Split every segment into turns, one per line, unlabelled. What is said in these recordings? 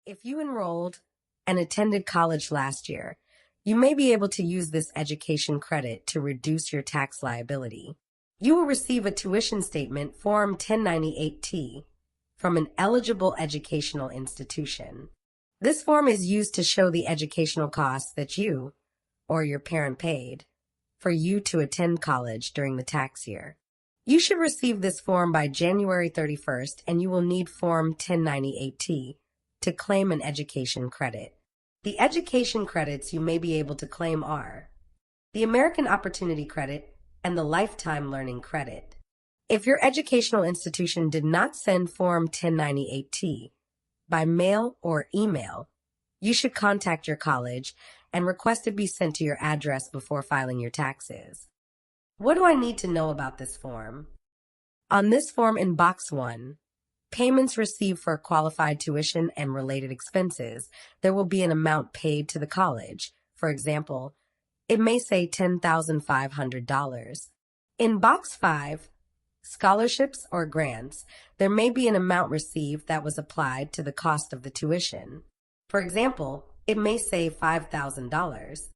If you enrolled and attended college last year, you may be able to use this education credit to reduce your tax liability. You will receive a tuition statement, Form 1098-T, from an eligible educational institution. This form is used to show the educational costs that you or your parent paid for you to attend college during the tax year. You should receive this form by January 31st, and you will need Form 1098-T to claim an education credit. The education credits you may be able to claim are the American Opportunity Credit and the Lifetime Learning Credit. If your educational institution did not send Form 1098-T by mail or email, you should contact your college and request it be sent to your address before filing your taxes. What do I need to know about this form? On this form in Box 1, Payments Received for Qualified Tuition and Related Expenses, there will be an amount paid to the college. For example, it may say $10,500. In Box 5, Scholarships or Grants, there may be an amount received that was applied to the cost of the tuition. For example, it may say $5,000.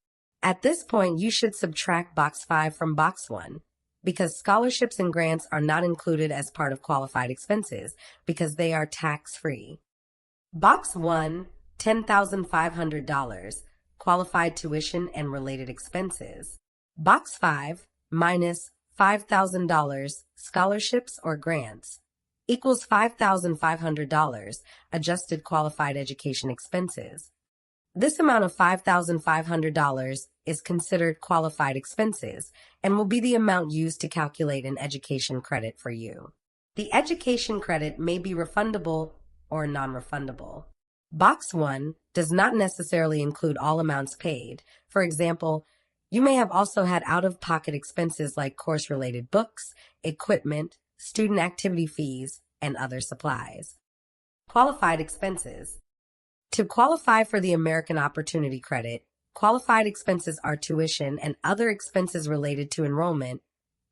At this point, you should subtract Box 5 from Box 1, because scholarships and grants are not included as part of qualified expenses because they are tax-free. Box 1, $10,500, qualified tuition and related expenses. Box 5, minus $5,000, scholarships or grants, equals $5,500, adjusted qualified education expenses. This amount of $5,500 is considered qualified expenses and will be the amount used to calculate an education credit for you. The education credit may be refundable or non-refundable. Box 1 does not necessarily include all amounts paid. For example, you may have also had out-of-pocket expenses like course-related books, equipment, student activity fees, and other supplies. Qualified expenses. To qualify for the American Opportunity Credit, qualified expenses are tuition and other expenses related to enrollment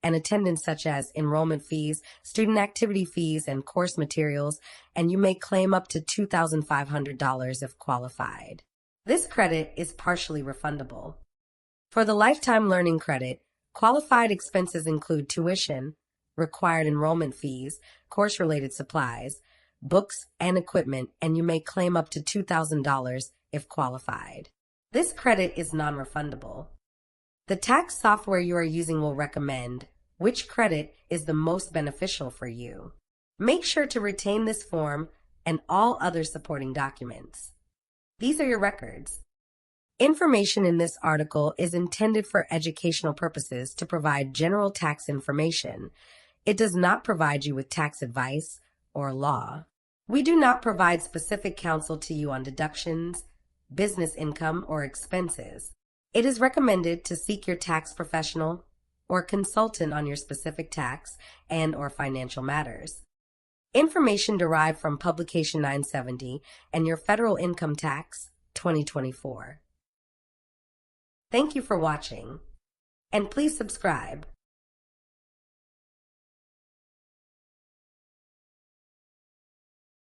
and attendance such as enrollment fees, student activity fees, and course materials, and you may claim up to $2,500 if qualified. This credit is partially refundable. For the Lifetime Learning Credit, qualified expenses include tuition, required enrollment fees, course-related supplies, books, and equipment, and you may claim up to $2,000 if qualified. This credit is non-refundable. The tax software you are using will recommend which credit is the most beneficial for you. Make sure to retain this form and all other supporting documents. These are your records. Information in this article is intended for educational purposes to provide general tax information. It does not provide you with tax advice or law. We do not provide specific counsel to you on deductions, business income, or expenses. It is recommended to seek your tax professional or consultant on your specific tax and/or financial matters. Information derived from Publication 970 and your Federal Income Tax 2024. Thank you for watching, and please subscribe.